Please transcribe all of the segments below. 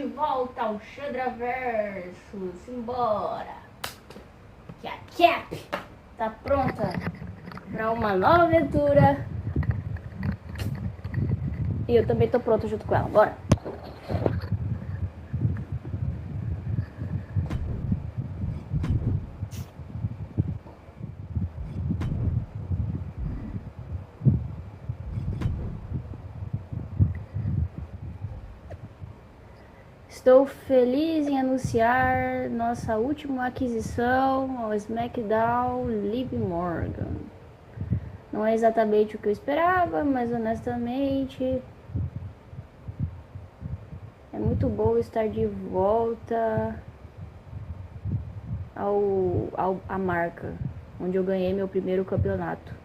de volta ao Xandraverso. Simbora! Que a Cap tá pronta para uma nova aventura. E eu também tô pronta junto com ela. Bora! Estou feliz em anunciar nossa última aquisição ao SmackDown Liv Morgan. Não é exatamente o que eu esperava, mas honestamente é muito bom estar de volta à marca, onde eu ganhei meu primeiro campeonato.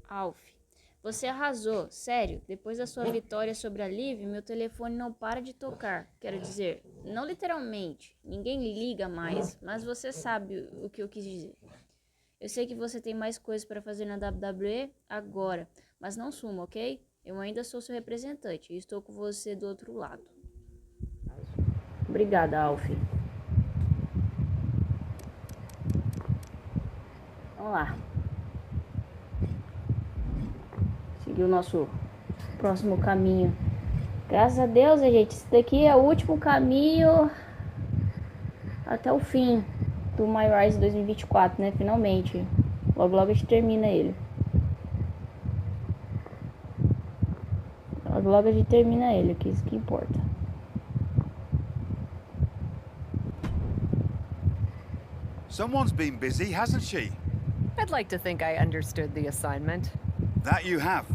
Alf, você arrasou, sério. Depois da sua vitória sobre a Liv, meu telefone não para de tocar. Quero dizer, não literalmente, ninguém liga mais, mas você sabe o que eu quis dizer. Eu sei que você tem mais coisas para fazer na WWE agora, mas não suma, ok? Eu ainda sou seu representante e estou com você do outro lado. Obrigada, Alf. Vamos lá. Seguir o nosso próximo caminho. Graças a Deus, gente, esse daqui é o último caminho até o fim do My Rise 2024, né? Finalmente. Logo logo a gente termina ele. Logo logo a gente termina ele, que isso que importa. Someone's been busy, hasn't she? I'd like to think I understood the assignment. That you have.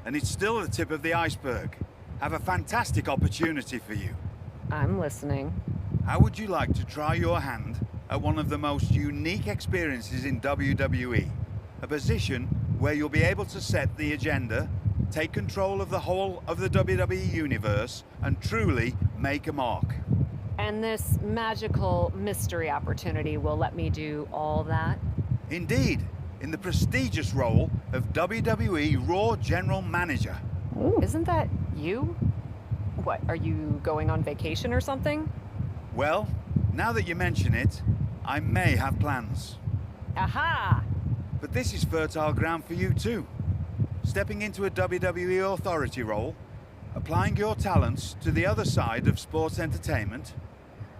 And it's still the tip of the iceberg. Have a fantastic opportunity for you. I'm listening. How would you like to try your hand at one of the most unique experiences in WWE? A position where you'll be able to set the agenda, take control of the whole of the WWE universe, and truly make a mark. And this magical mystery opportunity will let me do all that? Indeed, in the prestigious role of WWE Raw General Manager. Ooh. Isn't that you? What, are you going on vacation or something? Well, now that you mention it, I may have plans. Aha! But this is fertile ground for you too. Stepping into a WWE authority role, applying your talents to the other side of sports entertainment.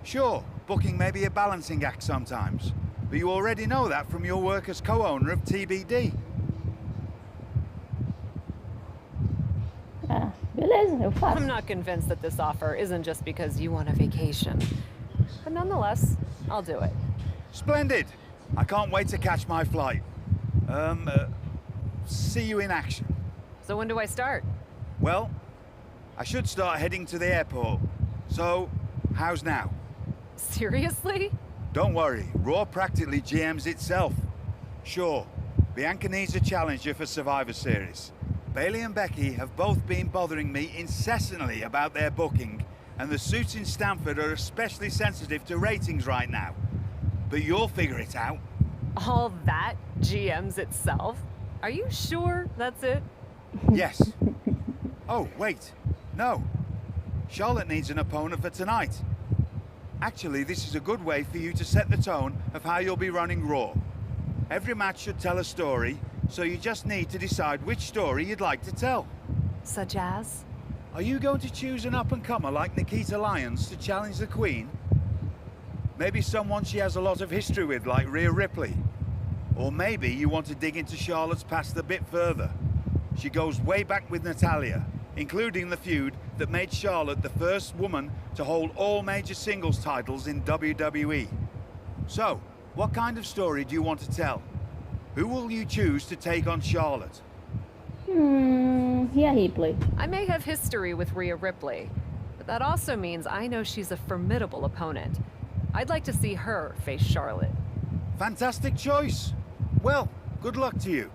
Sure, booking may be a balancing act sometimes, but you already know that from your work as co-owner of TBD. Beleza, eu faço. I'm not convinced that this offer isn't just because you want a vacation. But nonetheless, I'll do it. Splendid! I can't wait to catch my flight. See you in action. So when do I start? Well, I should start heading to the airport. So, how's now? Seriously? Don't worry, Raw practically GMs itself. Sure, Bianca needs a challenger for Survivor Series. Bailey and Becky have both been bothering me incessantly about their booking, and the suits in Stamford are especially sensitive to ratings right now. But you'll figure it out. All that GMs itself? Are you sure that's it? Yes. Oh, wait. No. Charlotte needs an opponent for tonight. Actually, this is a good way for you to set the tone of how you'll be running Raw. Every match should tell a story, so you just need to decide which story you'd like to tell. Such as? Are you going to choose an up-and-comer like Nikita Lyons to challenge the Queen? Maybe someone she has a lot of history with, like Rhea Ripley. Or maybe you want to dig into Charlotte's past a bit further. She goes way back with Natalya, including the feud that made Charlotte the first woman to hold all major singles titles in WWE. So, what kind of story do you want to tell? Who will you choose to take on Charlotte? Rhea Ripley. I may have history with Rhea Ripley, but that also means I know she's a formidable opponent. I'd like to see her face Charlotte. Fantastic choice. Well, good luck to you.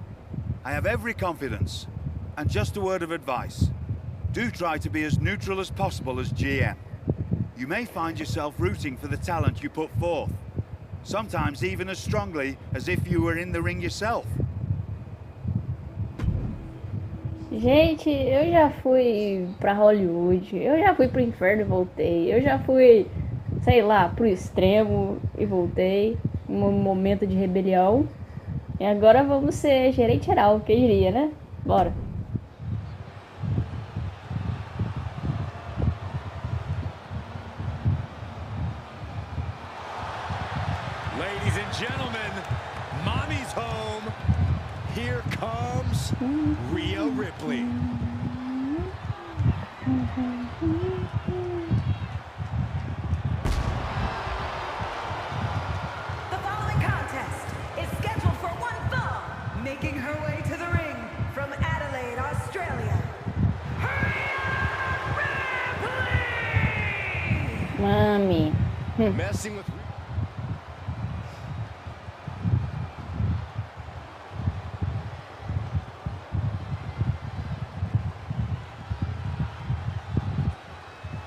I have every confidence. And just a word of advice. Do try to be as neutral as possible as GM. You may find yourself rooting for the talent you put forth, Sometimes even as strongly as if you were in the ring yourself. Gente, eu já fui pra Hollywood, eu já fui pro inferno e voltei, eu já fui, sei lá, pro extremo e voltei, um momento de rebelião. E agora vamos ser gerente geral, quem diria, né? Bora. Ladies and gentlemen, mommy's home. Here comes Rhea Ripley. The following contest is scheduled for one fall, making her way to the ring from Adelaide, Australia. Rhea Ripley! Mami. Messing with...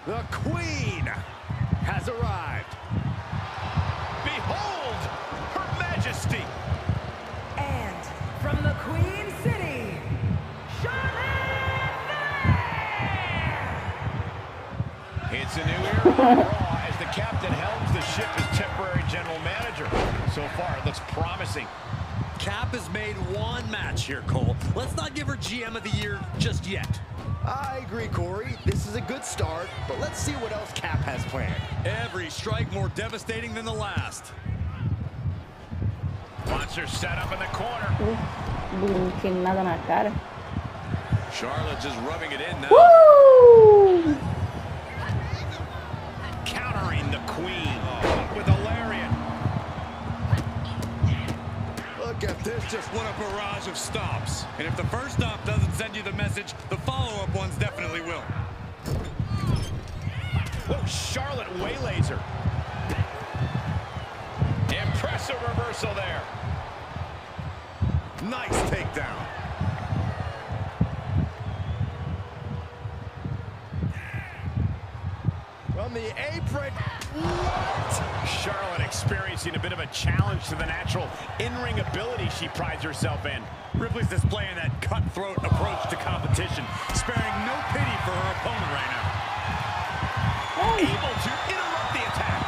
The Queen has arrived. Behold, Her Majesty. And from the Queen City, Charlotte Flair! It's a new era on Raw as the captain helms the ship as temporary general manager. So far, it looks promising. Cap has made one match here, Cole. Let's not give her GM of the year just yet. I agree, Corey. This is a good start, but let's see what else Cap has planned. Every strike more devastating than the last. Wants her set up in the corner. Não tem nada na cara. Charlotte just rubbing it in now. Woo! Countering the Queen with a lariat. Look at this, just what a barrage of stops. And if the first stop doesn't send you the message, the follow-up ones definitely will. Whoa, Charlotte waylays her. Impressive reversal there. Nice takedown. From the apron. What? Charlotte experiencing a bit of a challenge to the natural in-ring ability she prides herself in. Ripley's displaying that cutthroat approach to competition, sparing no pity for her opponent right now. Able to interrupt the attack.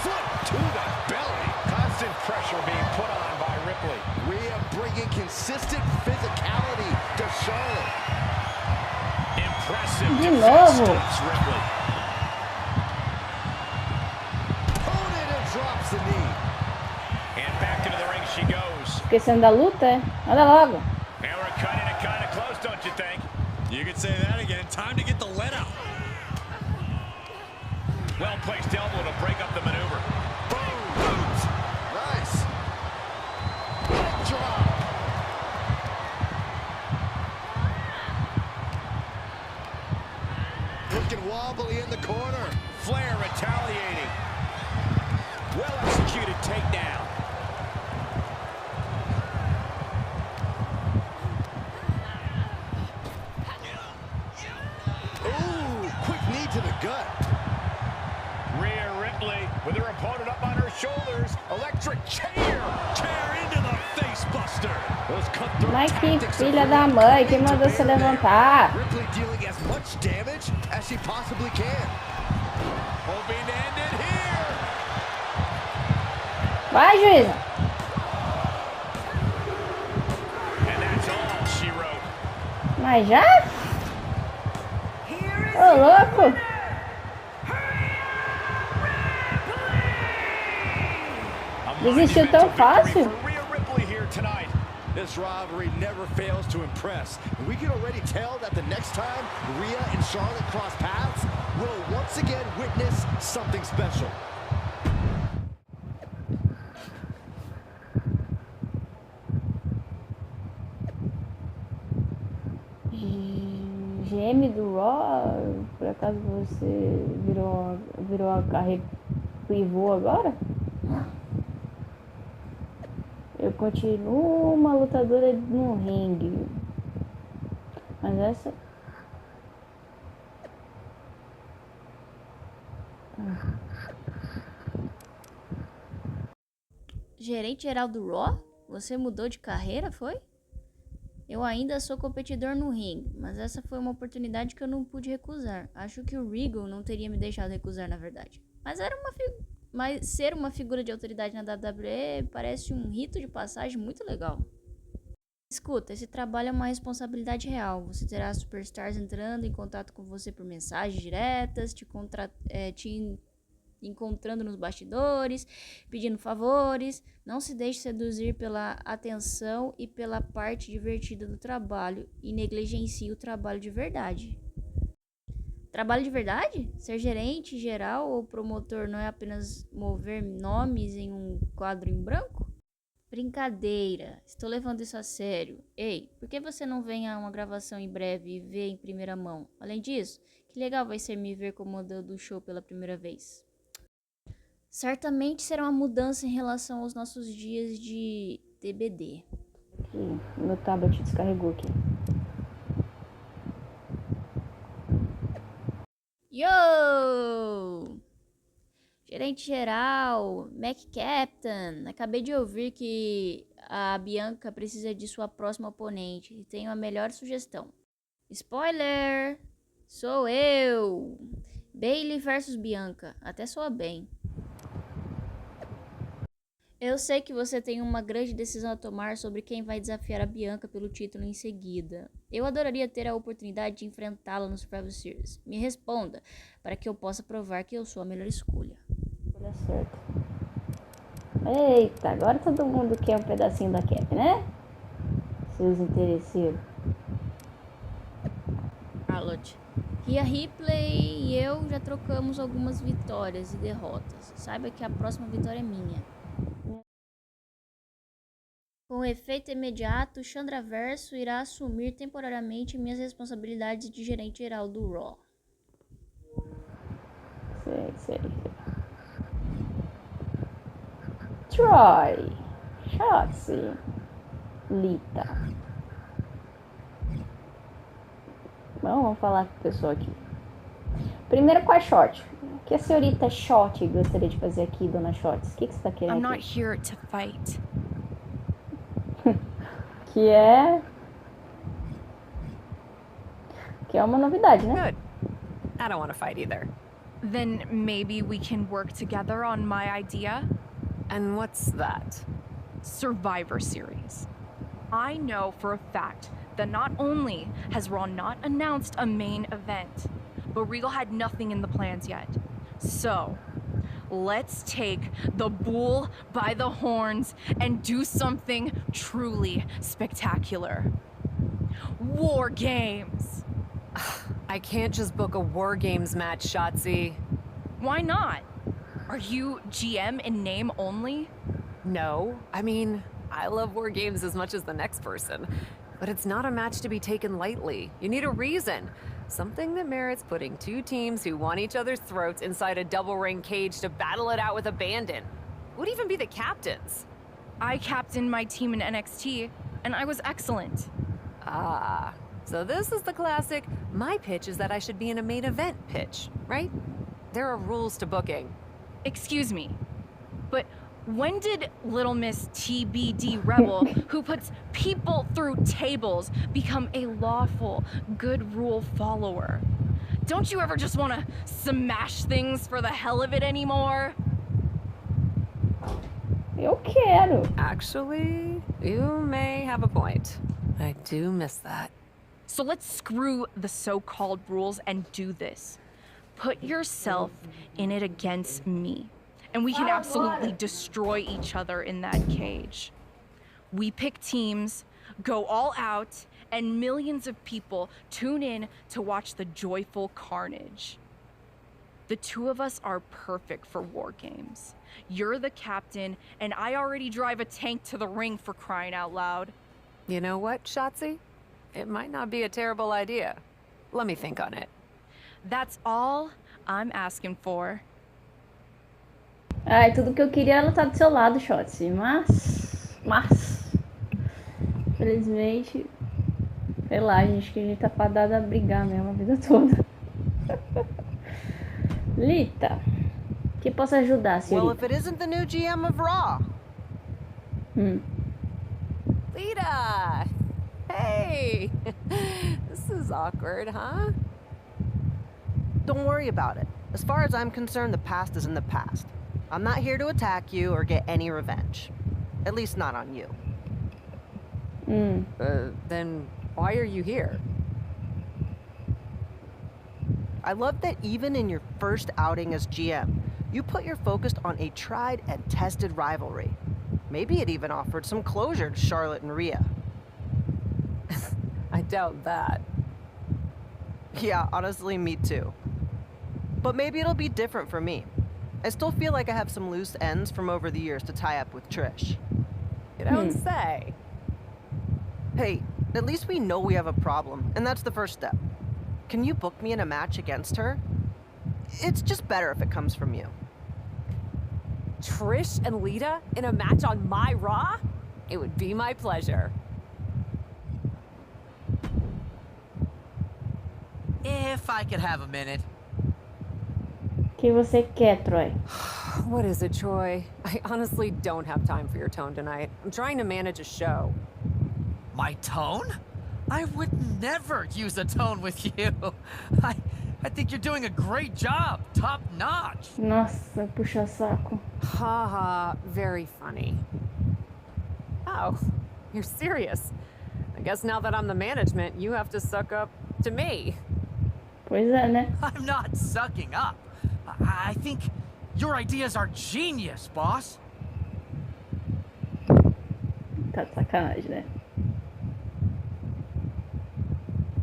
Foot to the belly. Constant pressure being put on by Ripley. Rhea bringing consistent physicality to Charlotte. Impressive De defense novo. stops Ripley. Opponent and drops the knee. And back into the ring she goes. Esquecendo da luta, é? Anda logo. And we're cutting it kind of close, don't you think? You could say that again. Time to get the lead out. Well-placed elbow to break up the maneuver. Boom. Nice. Leg drop. Looking wobbly in the corner. Flair retaliating. Well-executed takedown. Ooh, quick knee to the gut. Rhea Ripley with her opponent up on her shoulders. Electric chair. Chair into the face buster. Those cutthroat Mas que tactics filha of da Rhea mãe, quem coming to mandou você bear there. levantar? Ripley dealing as much damage as she possibly can. Hoping to end it here. Vai, juíza. And that's all she wrote. Mas já? Here is Ô, louco. A Desistiu monumental tão fácil? victory for Rhea Ripley here tonight. This rivalry never fails to impress. And we can already tell that the next time Rhea and Charlotte cross paths, we'll once again witness something special. GM do Raw, por acaso você virou a carreira pivô agora? Eu continuo uma lutadora no ringue. Mas essa... Gerente geral do Raw? Você mudou de carreira, foi? Eu ainda sou competidor no ringue, mas essa foi uma oportunidade que eu não pude recusar. Acho que o Regal não teria me deixado recusar, na verdade. Mas ser uma figura de autoridade na WWE parece um rito de passagem muito legal. Escuta, esse trabalho é uma responsabilidade real. Você terá superstars entrando em contato com você por mensagens diretas, te encontrando nos bastidores, pedindo favores. Não se deixe seduzir pela atenção e pela parte divertida do trabalho e negligencie o trabalho de verdade. Trabalho de verdade? Ser gerente geral ou promotor não é apenas mover nomes em um quadro em branco? Brincadeira, estou levando isso a sério. Ei, por que você não vem a uma gravação em breve e vê em primeira mão? Além disso, que legal vai ser me ver comandando o show pela primeira vez. Certamente será uma mudança em relação aos nossos dias de TBD. Meu tablet descarregou aqui. Yo! Gerente geral, Mac Captain, acabei de ouvir que a Bianca precisa de sua próxima oponente e tenho a melhor sugestão. Spoiler! Sou eu! Bayley versus Bianca, até soa bem. Eu sei que você tem uma grande decisão a tomar sobre quem vai desafiar a Bianca pelo título em seguida. Eu adoraria ter a oportunidade de enfrentá-la no Survivor Series. Me responda, para que eu possa provar que eu sou a melhor escolha. Olha certo. Eita, agora todo mundo quer um pedacinho da Cap, né? Seus interesseiros. Charlotte. Rhea Ripley e eu já trocamos algumas vitórias e derrotas. Saiba que a próxima vitória é minha. Com efeito imediato, Xandraverso irá assumir temporariamente minhas responsabilidades de gerente geral do Raw. Sei. Troy, Shotzi, Lita. Bom, vamos falar com o pessoal aqui. Primeiro com a Shot. O que a senhorita Shot gostaria de fazer aqui, dona Shots? O que você está querendo? I'm not here to fight. Que é uma novidade, né? Good. I don't want to fight either. Then maybe we can work together on my idea? And what's that? Survivor Series. I know for a fact that not only has Raw not announced a main event, but Regal had nothing in the plans yet. So, let's take the bull by the horns and do something truly spectacular. War Games! I can't just book a War Games match, Shotzi. Why not? Are you GM in name only? No. I mean, I love War Games as much as the next person. But it's not a match to be taken lightly. You need a reason. Something that merits putting two teams who want each other's throats inside a double-ring cage to battle it out with abandon. Who'd even be the captains? I captained my team in NXT, and I was excellent. Ah, so this is the classic, my pitch is that I should be in a main event pitch, right? There are rules to booking. Excuse me, but when did Little Miss TBD Rebel, who puts people through tables, become a lawful, good rule follower? Don't you ever just want to smash things for the hell of it anymore? Eu quero. Actually, you may have a point. I do miss that. So let's screw the so-called rules and do this. Put yourself in it against me, and we can absolutely destroy each other in that cage. We pick teams, go all out, and millions of people tune in to watch the joyful carnage. The two of us are perfect for War Games. You're the captain, and I already drive a tank to the ring, for crying out loud. You know what, Shotzi? It might not be a terrible idea. Let me think on it. That's all I'm asking for. Ai, tudo que eu queria era lutar do seu lado, Shotzi. Mas... Infelizmente... Sei lá, gente, que a gente tá fadada a brigar mesmo a vida toda. Lita. Que posso ajudar, Well, if senhorita? it isn't the new GM of Raw. Lita! Hey! This is awkward, huh? Don't worry about it. As far as I'm concerned, the past is in the past. I'm not here to attack you or get any revenge. At least not on you. Then why are you here? I love that even in your first outing as GM, you put your focus on a tried and tested rivalry. Maybe it even offered some closure to Charlotte and Rhea. I doubt that. Yeah, honestly, me too. But maybe it'll be different for me. I still feel like I have some loose ends from over the years to tie up with Trish. You don't say. Hey, at least we know we have a problem, and that's the first step. Can you book me in a match against her? It's just better if it comes from you. Trish and Lita in a match on my Raw? It would be my pleasure. If I could have a minute. O que você quer, Troy? What is it, Troy? I honestly don't have time for your tone tonight. I'm trying to manage a show. My tone? I would never use a tone with you. I think you're doing a great job. Top notch. Nossa, puxa saco. Haha, very funny. Oh, you're serious. I guess now that I'm the management, you have to suck up to me. Pois é, né? I'm not sucking up. I think your ideas are genius, boss. Tá de sacanagem, né?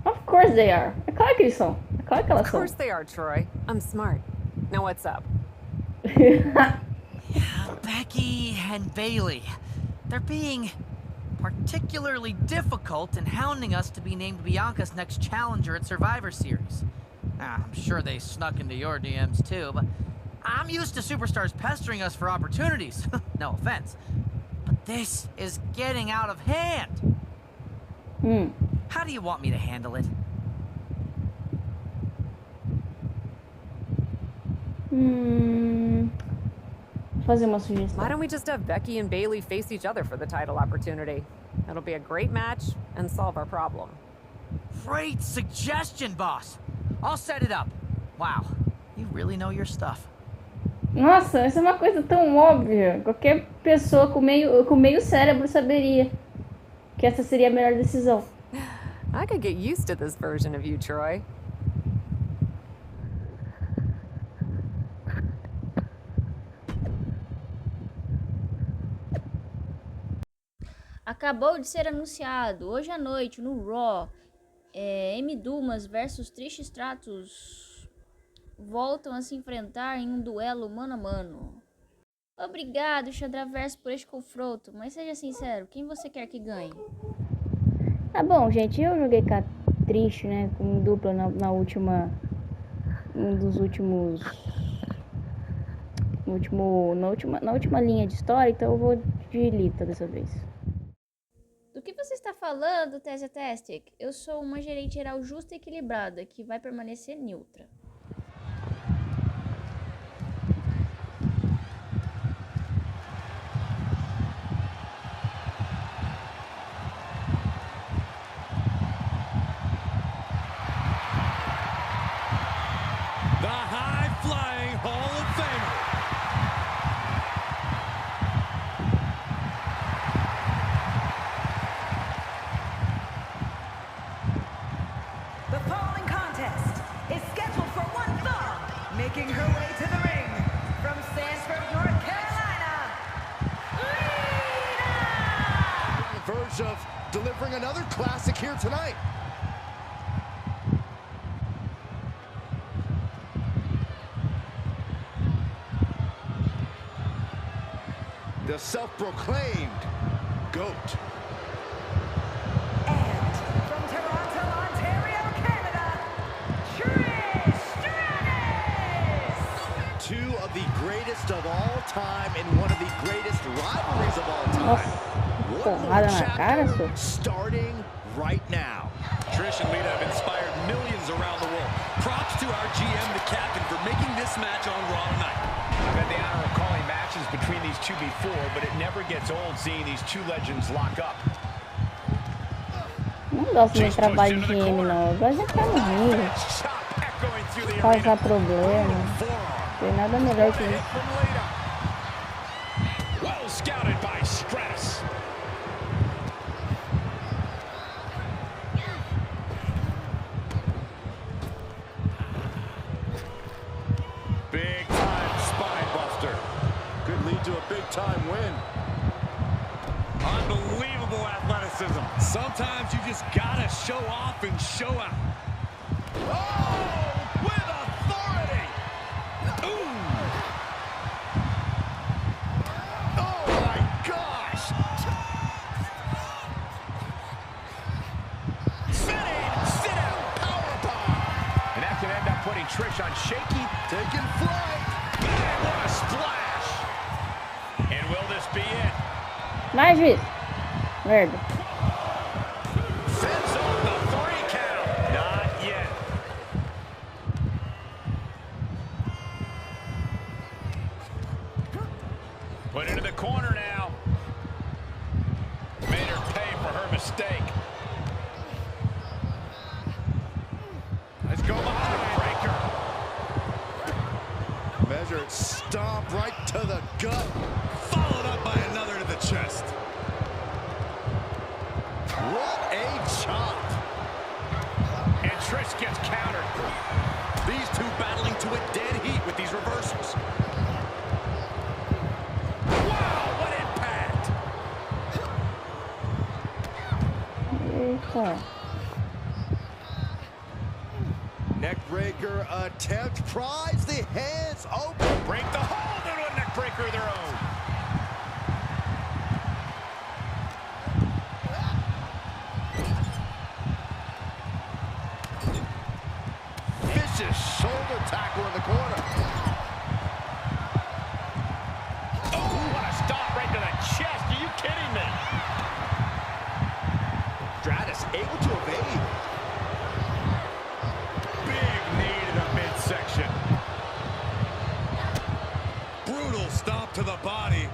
Of course they are. É claro que eles são. É claro que elas Of são. course they are, Troy. I'm smart. Now what's up? Becky and Bailey. They're being particularly difficult in hounding us to be named Bianca's next challenger at Survivor Series. I'm sure they snuck into your DMs too, but I'm used to superstars pestering us for opportunities. No offense. But this is getting out of hand. How do you want me to handle it? Vou fazer uma sugestão. Why don't we just have Becky and Bailey face each other for the title opportunity? That'll be a great match and solve our problem. Great suggestion, boss. I'll set it up. Wow, you really know your stuff. Nossa, essa é uma coisa tão óbvia. Qualquer pessoa com meio cérebro saberia que essa seria a melhor decisão. I could get used to this version of you, Troy. Acabou de ser anunciado hoje à noite no Raw. M. Dumas versus Trish Stratus voltam a se enfrentar em um duelo mano a mano. Obrigado, Xandraverso, por este confronto, mas seja sincero, quem você quer que ganhe? Tá bom, gente, eu joguei com a Trish, né, com dupla na última linha de história, então eu vou de Lita dessa vez. Do que você está falando, Tese Testic? Eu sou uma gerente geral justa e equilibrada, que vai permanecer neutra. The high-flying Hall of Famer. The following contest is scheduled for one fall, making her way to the ring from Sanford, North Carolina, Lita! On the verge of delivering another classic here tonight. The self-proclaimed GOAT. And from Toronto, Ontario, Canada, Trish Stratus! Two of the greatest of all time in one of the greatest rivalries of all time. What porrada na cara, chapter só. starting right now. Trish and Lita have inspired millions around the world. Props to our GM, the captain, for making this match on Raw tonight. I've had the honor of calling matches between these two before, but it never gets old seeing these two legends lock up. Não gosto do trabalho de GM, não. Eu gosto de entrar no ringue, causar problema. Não tem nada melhor que isso. Well scouted by Stress. Big time spine buster. Could lead to a big time win. Unbelievable athleticism. Sometimes you just gotta show off and show out. Oh, with authority. Ooh. Oh my gosh. Sit out powerbomb. And that can end up putting Trish on shaky. Taking flight. Man, what a splash. And will this be it? Mais juiz. Merda. Sends on the 3 count. Not yet. Put into the corner now. Made her pay for her mistake. Let's go behind breaker. Measured stomp right to the gut. Followed up by another to the chest. What a chop. And Trish gets countered. These two battling to a dead heat with these reversals. Wow, what impact. Eita. Neckbreaker attempt. Pries the hands open. Break the hold into a neckbreaker of their own. Vicious shoulder tackle in the corner. Oh, what a stop right to the chest. Are you kidding me? Stratus able to evade. Big knee to the midsection. Brutal stomp to the body.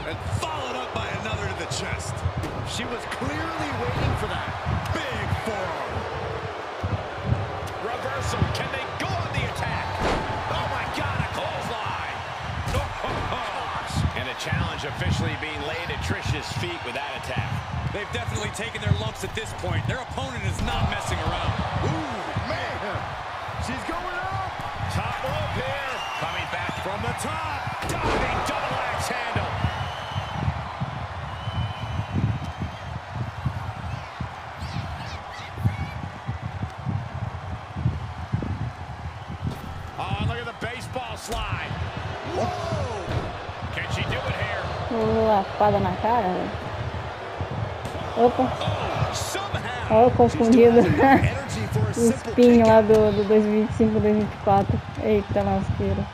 And followed up by another to the chest. She was clearly waiting for that. Big forearm. Reversal. Can they go on the attack? Oh, my God, a clothesline. Oh, gosh. And a challenge officially being laid at Trish's feet with that attack. They've definitely taken their lumps at this point. Their opponent is not messing around. Ooh, man. She's going up. Top rope here. Coming back from the top. Diving double axe handle. Oh, look at the baseball slide. Whoa. Can she do it here? Lapada na cara, velho. Opa. Oh, somehow. Ó, confundido. Energy for a O simple spin lá kick. do 2025, 2024. Eita, lasqueira.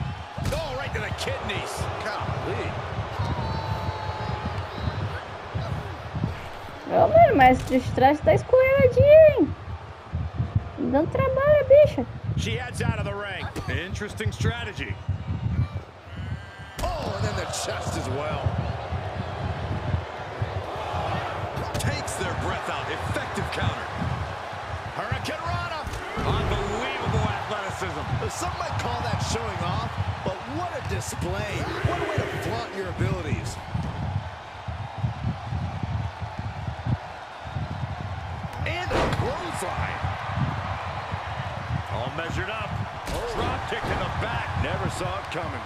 Oh, right to the kidneys. Golly. Ô, mano, mas o Stratus tá escorregadinho, hein? Dando trabalho, bicha. She heads out of the ring. Interesting strategy. Oh, and then the chest as well. Takes their breath out. Effective counter. Hurricane Rana. Unbelievable athleticism. Some might call that showing off, but what a display. What a way to flaunt your abilities. And a clothesline. All measured up. Drop kick in the back. Never saw it coming.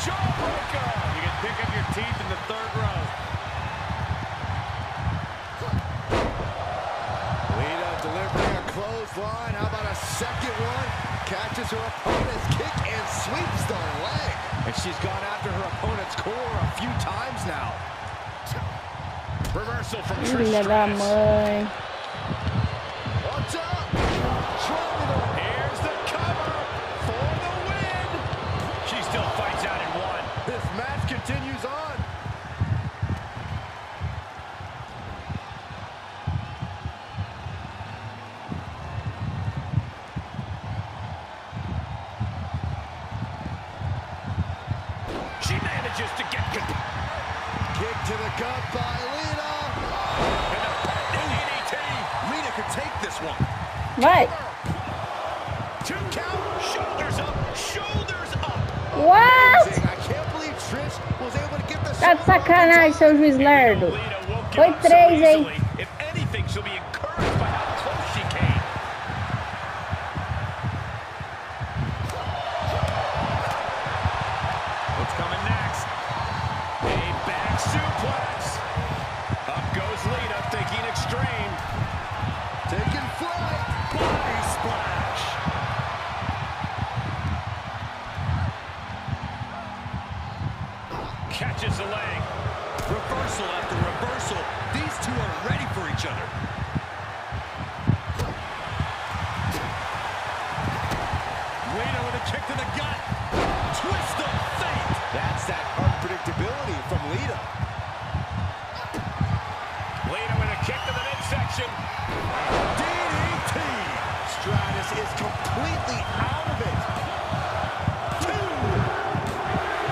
Jawbreaker. You can pick up your teeth in the third row. Lita delivering a clothesline. How about a second one? Catches her opponent's kick and sweeps the leg. And she's gone after her opponent's core a few times now. Reversal from Filha da Trish. mãe. Watch out! Trying to... Here's the cover for the win. She still fights out in one. This match continues on. just to get Kick to the gut by Lita. and a DDT. Lita could take this one. Vai. 2 count, shoulders up, shoulders up. What? Amazing. I can't believe Trish was able to get the Tá de sacanagem, seu juiz lerdo. Lita won't give Foi up so 3, hein? easily. If anything, she'll be encouraged by how close she came. What's coming next? A back suplex. Up goes Lita, thinking extreme. Taking flight. Body splash. Catches the leg. Reversal after reversal. These two are ready for each other. Lita with a kick to the gut. Twist of fate. That's that unpredictability from Lita. Lita with a kick to the midsection. DDT. Stratus is completely out of it.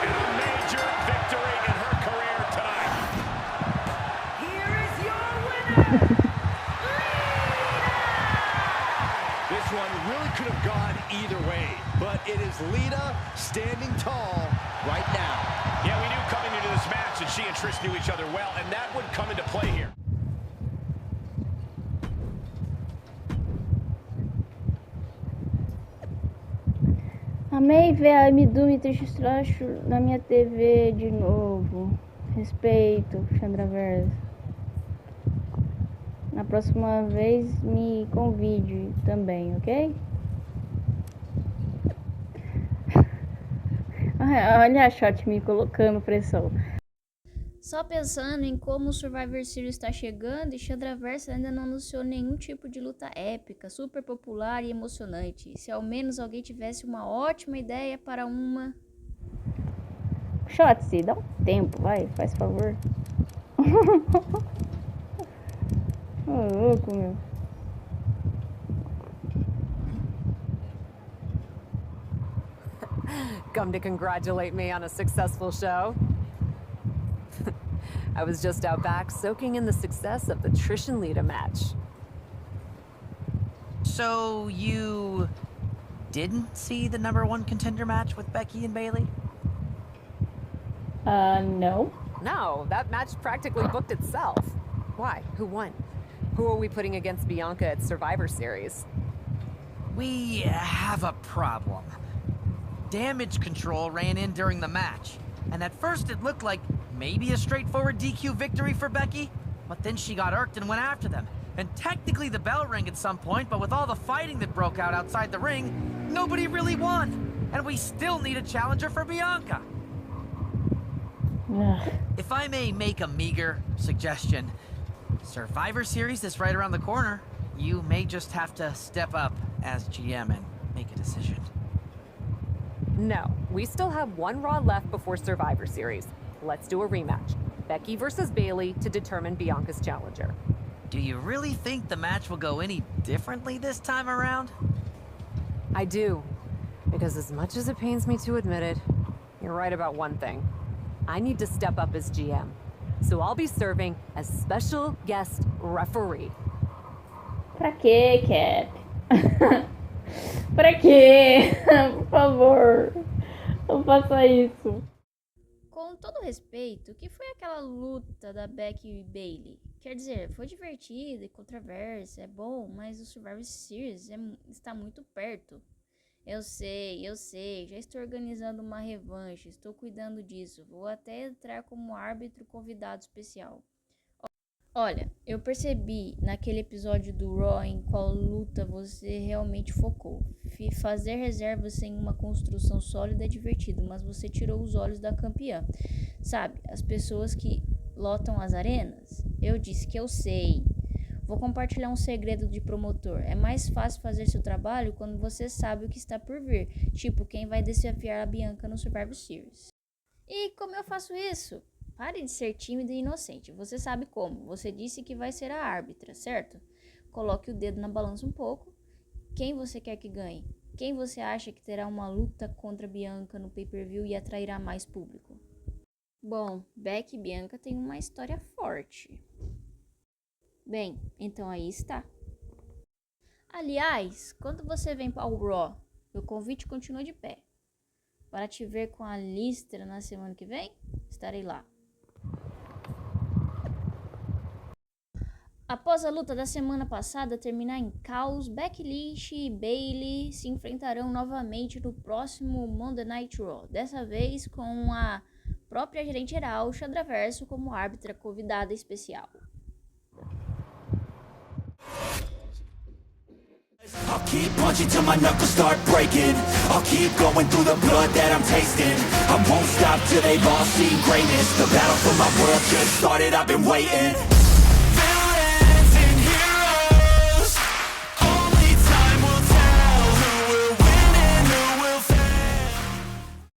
And a major victory in her career tonight. Here is your winner, This one really could have gone either way, but it is Lita standing tall right now. Yeah, we knew coming into this match that she and Trish knew each other well, and that would come into play here. Amei ver a Midu me Trash na minha TV de novo. Respeito, Xandraverso. Na próxima vez me convide também, ok? Olha a Shot me colocando pressão. Só pensando em como o Survivor Series está chegando, e Xandraverso ainda não anunciou nenhum tipo de luta épica, super popular e emocionante. Se ao menos alguém tivesse uma ótima ideia para uma... Shot, dá um tempo, vai, faz favor. Ô, louco, meu. Come to congratulate me on a successful show? I was just out back soaking in the success of the Trish and Lita match. So you didn't see the #1 contender match with Becky and Bayley? No. No, that match practically booked itself. Why? Who won? Who are we putting against Bianca at Survivor Series? We have a problem. Damage control ran in during the match, and at first it looked like maybe a straightforward DQ victory for Becky, but then she got irked and went after them. And technically the bell rang at some point, but with all the fighting that broke out outside the ring, nobody really won. And we still need a challenger for Bianca. If I may make a meager suggestion, Survivor Series is right around the corner. You may just have to step up as GM and make a decision. No, we still have one Raw left before Survivor Series. Let's do a rematch. Becky versus Bayley to determine Bianca's challenger. Do you really think the match will go any differently this time around? I do. Because as much as it pains me to admit it, you're right about one thing. I need to step up as GM. So I'll be serving as special guest referee. Pra quê, Cap? Pra quê? Por favor, não faça isso. Com todo respeito, o que foi aquela luta da Becky e Bayley? Quer dizer, foi divertida e controversa, é bom, mas o Survivor Series está muito perto. Eu sei, já estou organizando uma revanche, estou cuidando disso, vou até entrar como árbitro convidado especial. Olha, eu percebi naquele episódio do Raw em qual luta você realmente focou. Fazer reservas sem uma construção sólida é divertido, mas você tirou os olhos da campeã. Sabe, as pessoas que lotam as arenas? Eu disse que eu sei. Vou compartilhar um segredo de promotor. É mais fácil fazer seu trabalho quando você sabe o que está por vir. Tipo, quem vai desafiar a Bianca no Survivor Series. E como eu faço isso? Pare de ser tímido e inocente. Você sabe como. Você disse que vai ser a árbitra, certo? Coloque o dedo na balança um pouco. Quem você quer que ganhe? Quem você acha que terá uma luta contra a Bianca no pay-per-view e atrairá mais público? Bom, Becky e Bianca têm uma história forte. Bem, então aí está. Aliás, quando você vem para o Raw, meu convite continua de pé. Para te ver com a Listra na semana que vem, estarei lá. Após a luta da semana passada terminar em caos, Becky Lynch e Bayley se enfrentarão novamente no próximo Monday Night Raw. Dessa vez com a própria gerente geral, Xandraverso, como árbitra convidada especial. I'll keep punching till my knuckles start breaking. I'll keep going through the blood that I'm tasting. I won't stop till they've all seen greatness. The battle for my world just started, I've been waiting.